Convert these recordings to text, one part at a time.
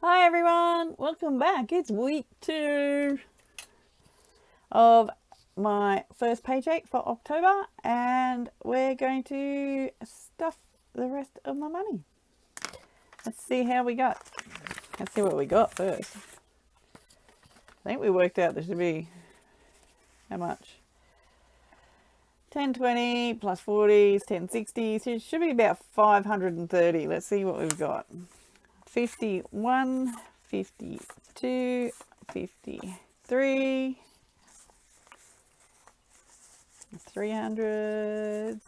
Hi everyone, welcome back. It's week 2 of my first paycheck for October, and we're going to stuff the rest of my money. Let's see how we got. Let's see what we got first. I think we worked out there should be how much? 1020 plus 40 is 1060, so it should be about 530. Let's see what we've got. 51, 52, 53, 300,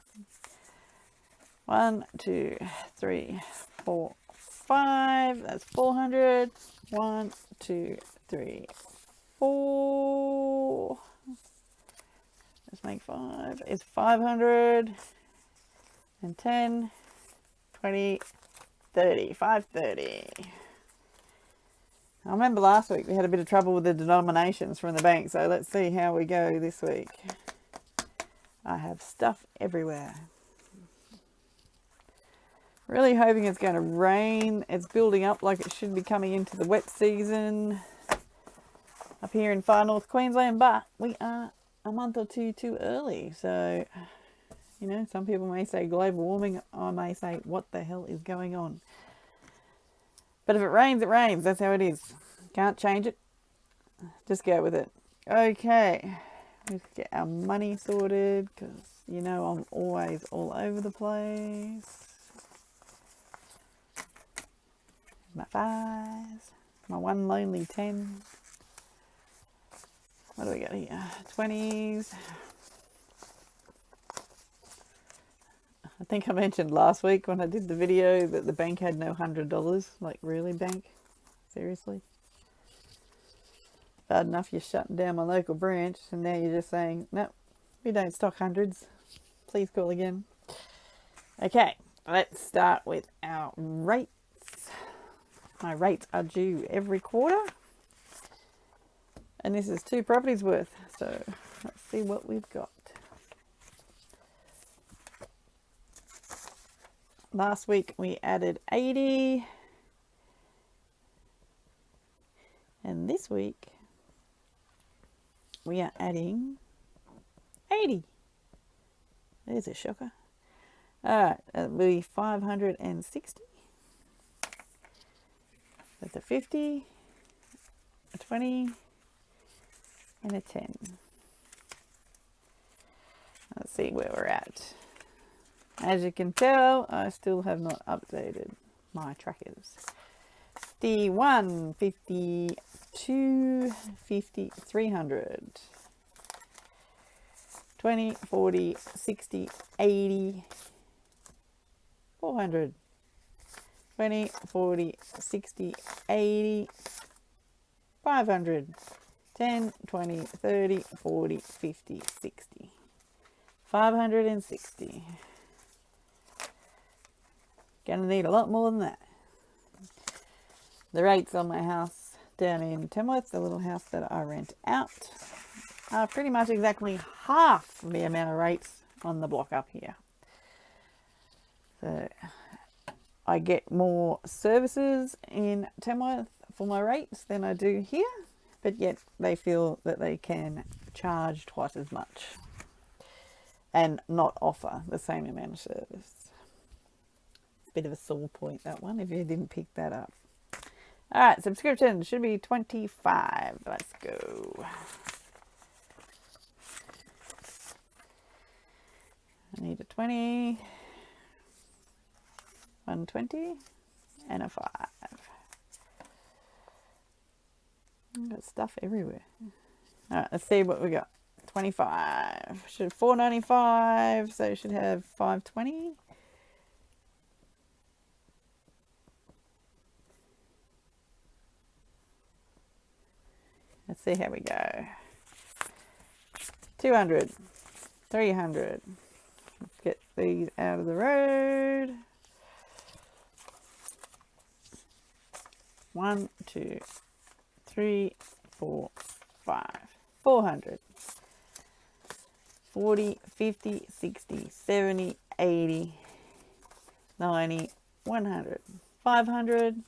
1, 2, 3, 4, 5, that's 400, 1, 2, 3, 4, let's make 5, it's 500, and 10, 20, 30, 530. I remember last week we had a bit of trouble with the denominations from the bank, so let's see how we go this week. I have stuff everywhere. Really hoping it's going to rain. It's building up like it should be coming into the wet season up here in far north Queensland, but we are a month or two too early, so you know, some people may say global warming. I may say, what the hell is going on? But if it rains, it rains. That's how it is. Can't change it. Just go with it. Okay. Let's get our money sorted, because you know I'm always all over the place. My 5s. My one lonely 10. What do we got here? 20s. I think I mentioned last week when I did the video that the bank had no $100. Like, really, bank? Seriously? Bad enough you're shutting down my local branch, and now you're just saying, no, we don't stock hundreds. Please call again. Okay, let's start with our rates. My rates are due every quarter. And this is 2 properties worth. So, let's see what we've got. Last week we added 80, and this week we are adding 80. There's a shocker. Alright, that'll be 560. That's a 50, a 20, and a 10. Let's see where we're at. As you can tell, I still have not updated my trackers. 51, 52, 50, 300, 20, 40, 60, 80, 400, 20, 40, 60, 80, 500, 10, 20, 30, 40, 50, 60, 560. Gonna need a lot more than that. The rates on my house down in Tamworth, the little house that I rent out, are pretty much exactly half the amount of rates on the block up here. So I get more services in Tamworth for my rates than I do here, but yet they feel that they can charge twice as much and not offer the same amount of service. Bit of a sore point, that one, if you didn't pick that up. Alright, subscription should be 25. Let's go. I need a 20, 120, and a 5. I've got stuff everywhere. Alright, let's see what we got. 25. Should 495, so it should have 520. Let's see how we go. 200, 300. Let's get these out of the road. 1, 2, 3, 4, 5. 400. 40, 50, 60, 70, 80, 90, 100. 500,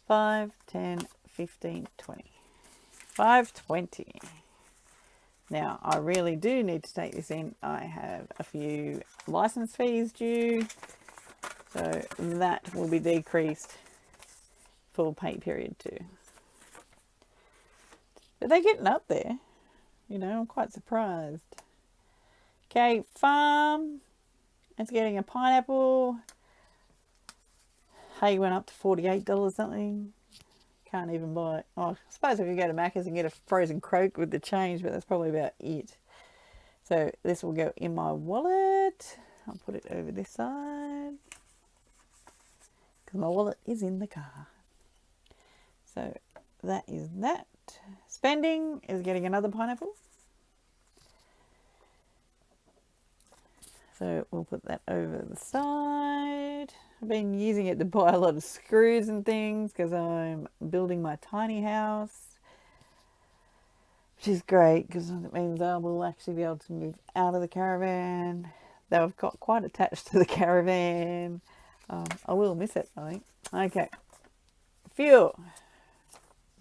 5, 10, 15, 20. 520. Now, I really do need to take this in. I have a few license fees due, so that will be decreased for pay period 2. But they're getting up there. You know, I'm quite surprised. Okay, farm. It's getting a pineapple. Hay went up to $48 something. Can't even buy it. Oh, I suppose I could go to Macca's and get a frozen Coke with the change, but that's probably about it. So this will go in my wallet. I'll put it over this side because my wallet is in the car. So that is that. Spending is getting another pineapple. So we'll put that over the side. I've been using it to buy a lot of screws and things because I'm building my tiny house, which is great because it means I will actually be able to move out of the caravan. Though I've got quite attached to the caravan. I will miss it, I think. Okay. Fuel.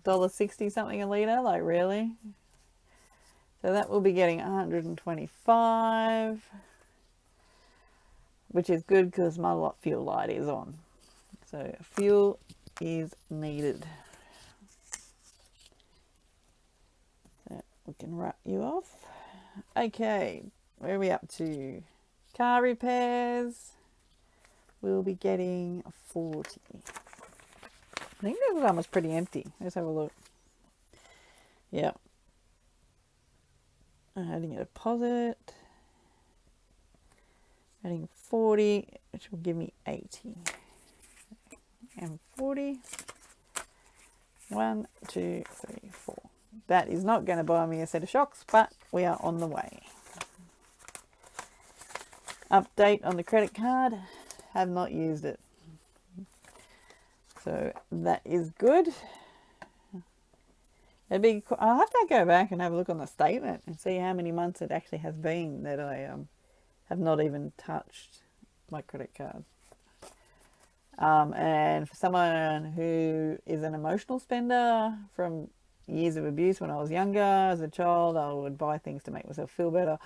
$1.60 something a litre, like really? So that will be getting 125, which is good because my fuel light is on. So fuel is needed. So we can wrap you off. Okay, where are we up to? Car repairs. We'll be getting 40. I think this one was pretty empty. Let's have a look. Yep. Adding a deposit. Adding 40, which will give me 80. And 40. 1, 2, 3, 4. That is not going to buy me a set of shocks, but we are on the way. Update on the credit card. Have not used it. So that is good. I'll have to go back and have a look on the statement and see how many months it actually has been that I have not even touched my credit card. And for someone who is an emotional spender from years of abuse when I was younger, as a child, I would buy things to make myself feel better.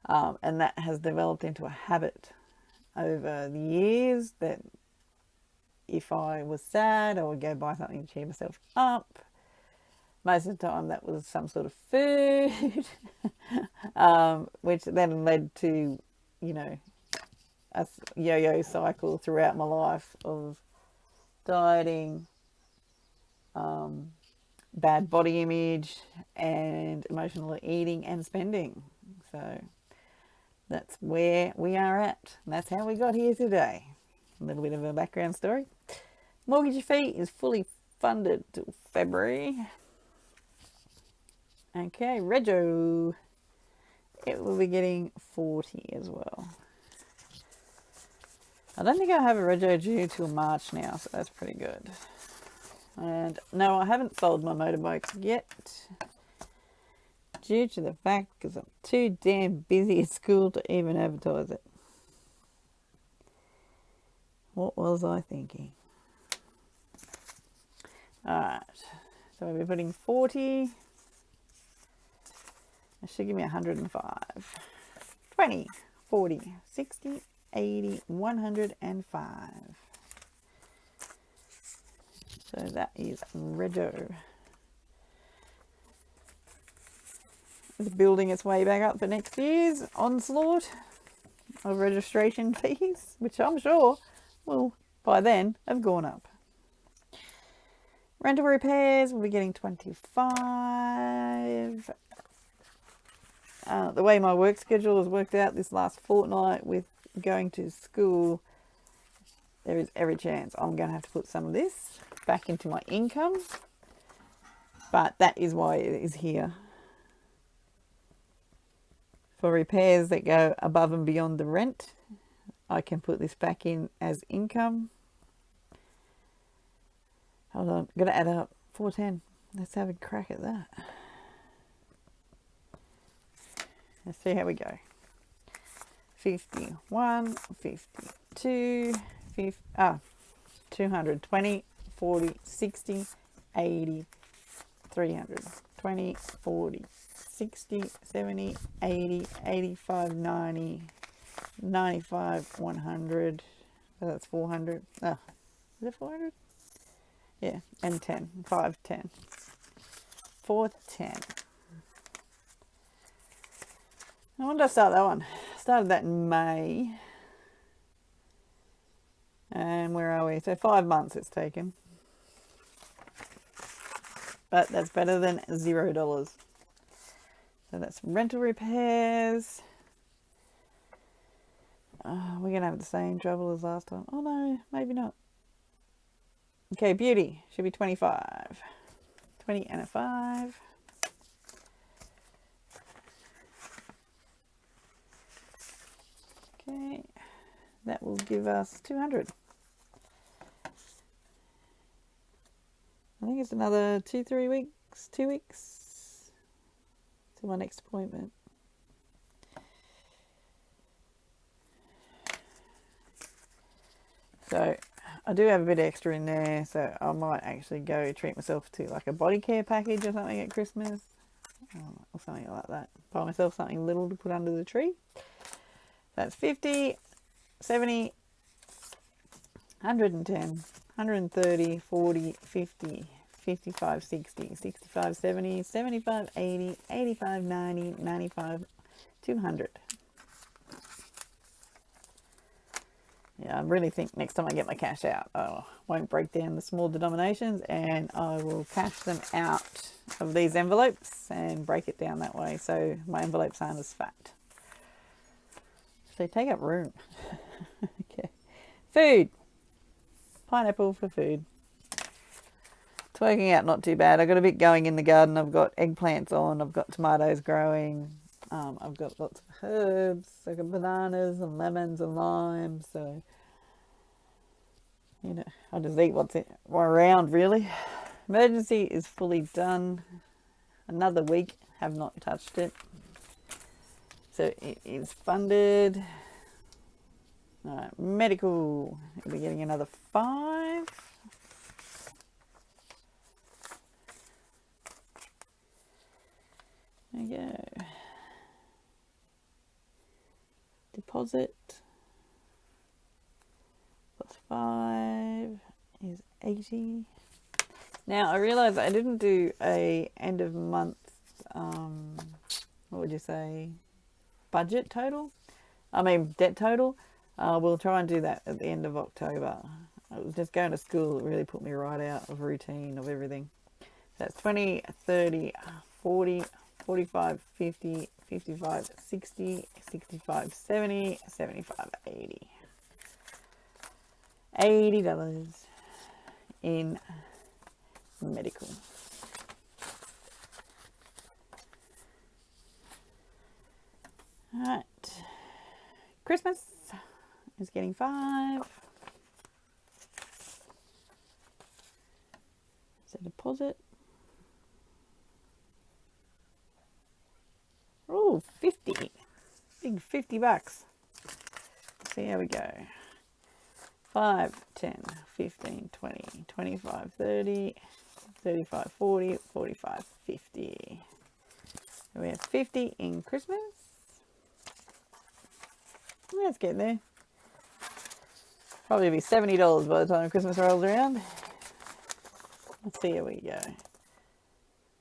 And that has developed into a habit over the years that if I was sad, I would go buy something to cheer myself up. Most of the time that was some sort of food, which then led to, you know, a yo-yo cycle throughout my life of dieting, bad body image, and emotional eating and spending. So that's where we are at. And that's how we got here today. A little bit of a background story. Mortgage fee is fully funded till February. Okay, Rego. It will be getting 40 as well. I don't think I have a Rego due till March now, so that's pretty good. And no, I haven't sold my motorbikes yet, due to the fact because I'm too damn busy at school to even advertise it. What was I thinking? Alright, so we'll be putting 40. That should give me 105. 20, 40, 60, 80, 105. So that is Rego. It's building its way back up for next year's onslaught of registration fees, which I'm sure will by then have gone up. Rental repairs, we'll be getting 25. The way my work schedule has worked out this last fortnight with going to school, there is every chance I'm going to have to put some of this back into my income. But that is why it is here. For repairs that go above and beyond the rent, I can put this back in as income. Hold on, got to add up. 410. Let's have a crack at that. Let's see how we go. 51, 52, 220, 40, 60, 80, 300, 20, 40, 60, 70, 80, 85, 90, 95, 100. So that's 400. Oh, is it 400? Yeah, and 10. 5, 10. 4, 10. When did I start that one? Started that in May. And where are we? So 5 months it's taken. But that's better than $0. So that's rental repairs. We're going to have the same trouble as last time. Oh no, maybe not. Okay, beauty should be 25. 20 and a 5. Okay, that will give us 200. I think it's another 2 weeks to my next appointment. So I do have a bit extra in there, so I might actually go treat myself to like a body care package or something at Christmas, or something like that. Buy myself something little to put under the tree. That's 50, 70, 110, 130, 40, 50, 55, 60, 65, 70, 75, 80, 85, 90, 95, 200. Yeah, I really think next time I get my cash out, I won't break down the small denominations, and I will cash them out of these envelopes and break it down that way so my envelopes aren't as fat. So take up room. Okay. Food. Pineapple for food. It's working out not too bad. I've got a bit going in the garden. I've got eggplants on. I've got tomatoes growing. I've got lots of herbs. I've got bananas and lemons and limes. So, you know, I'll just eat what's around, really. Emergency is fully done. Another week. Have not touched it. So it is funded. All right, medical. We're getting another 5. There you go. Deposit plus 5 is 80. Now I realise I didn't do a end of month. What would you say? Budget total? I mean debt total. We'll try and do that at the end of October. I was just going to school. It really put me right out of routine of everything. That's 20, 30, 40, 45, 50, 55, 60, 65, 70, 75, 80. $80 in medical. All right. Christmas is getting 5. It's a deposit. Oh, 50. Big $50. Let's see how we go. 5, 10, 15, 20, 25, 30, 35, 40, 45, 50. So we have 50 in Christmas. Let's get there. Probably be $70 by the time Christmas rolls around. Let's see how we go.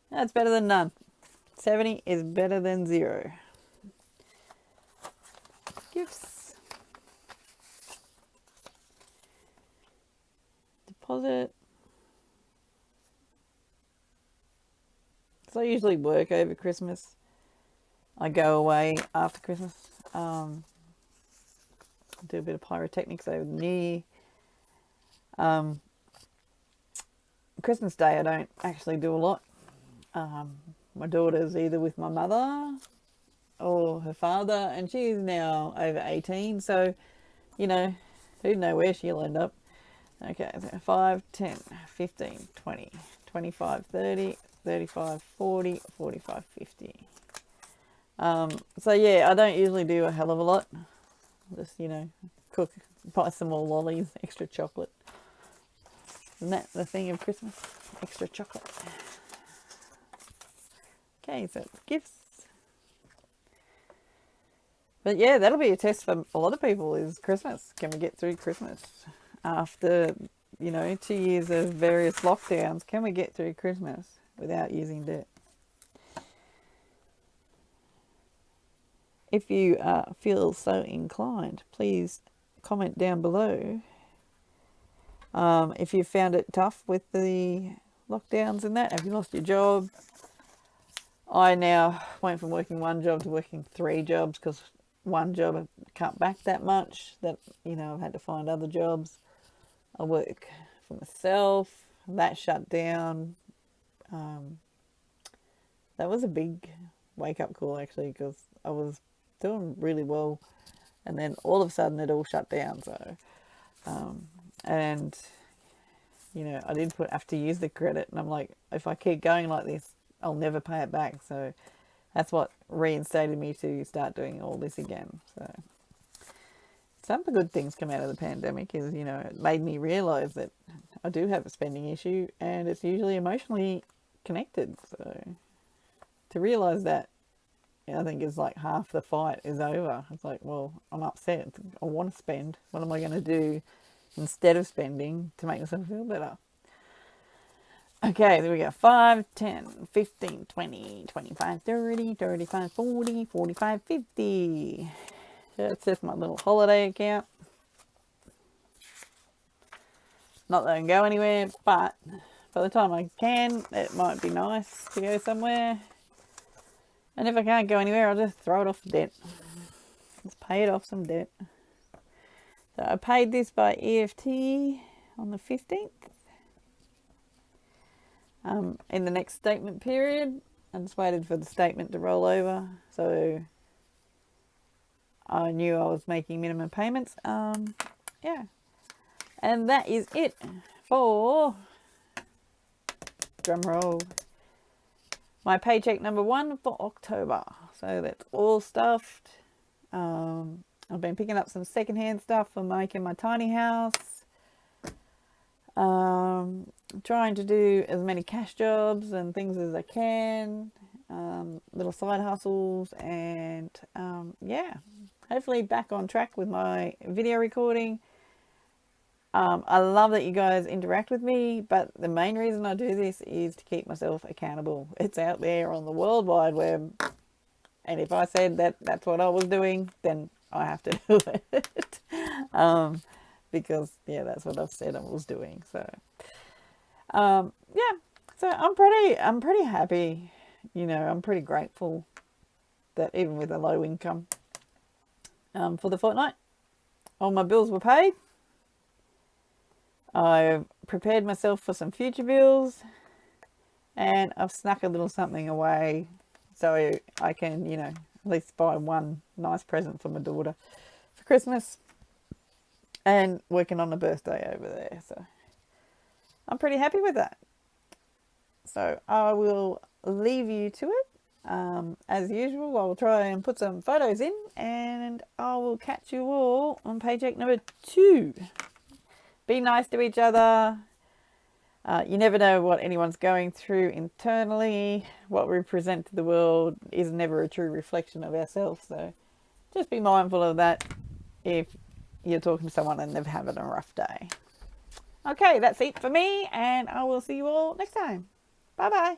That's better than none. 70 is better than 0. Gifts. Deposit. So I usually work over Christmas. I go away after Christmas. Do a bit of pyrotechnics over the New Year. Christmas Day I don't actually do a lot. My daughter's either with my mother or her father, and she's now over 18, so you know, who knows where she'll end up. Okay, so 5, 10, 15, 20, 25, 30, 35, 40, 45, 50. So yeah, I don't usually do a hell of a lot. Just, you know, buy some more lollies, extra chocolate. Isn't that the thing of Christmas? Extra chocolate. Okay, so it's gifts. But yeah, that'll be a test for a lot of people is Christmas. Can we get through Christmas? After, 2 years of various lockdowns, can we get through Christmas without using debt? If you feel so inclined, please comment down below if you found it tough with the lockdowns and that. Have you lost your job? I now went from working one job to working 3 jobs because one job I cut back that much that, I've had to find other jobs. I work for myself. That shut down. That was a big wake-up call, actually, because I was doing really well. And then all of a sudden it all shut down. So, and, I did have to use the credit. And I'm like, if I keep going like this, I'll never pay it back. So that's what reinstated me to start doing all this again. So some of the good things come out of the pandemic is, it made me realise that I do have a spending issue and it's usually emotionally connected. So to realise that, I think is like half the fight is over. It's like, well, I'm upset. I want to spend. What am I going to do instead of spending to make myself feel better? Okay, there we go. 5, 10, 15, 20, 25, 30, 35, 40, 45, 50. That's just my little holiday account. Not that I can go anywhere, but by the time I can, it might be nice to go somewhere. And if I can't go anywhere, I'll just throw it off the debt. Just pay it off some debt. So I paid this by EFT on the 15th. In the next statement period, I just waited for the statement to roll over. So I knew I was making minimum payments. Yeah. And that is it for, drum roll, my paycheck number 1 for October. So that's all stuffed. I've been picking up some secondhand stuff for making my tiny house. Trying to do as many cash jobs and things as I can. Little side hustles and yeah. Hopefully back on track with my video recording. I love that you guys interact with me, but the main reason I do this is to keep myself accountable. It's out there on the World Wide Web, and if I said that that's what I was doing, then I have to do it. Because yeah, that's what I've said I was doing. So yeah, so I'm pretty happy. I'm pretty grateful that even with a low income, for the fortnight, all my bills were paid. I've prepared myself for some future bills, and I've snuck a little something away so I can, at least buy one nice present for my daughter for Christmas, and working on a birthday over there. So I'm pretty happy with that. So I will leave you to it. As usual, I will try and put some photos in, and I will catch you all on paycheck number 2. Be nice to each other. You never know what anyone's going through internally. What we present to the world is never a true reflection of ourselves. So just be mindful of that if you're talking to someone and they're having a rough day. Okay, that's it for me, and I will see you all next time. Bye-bye.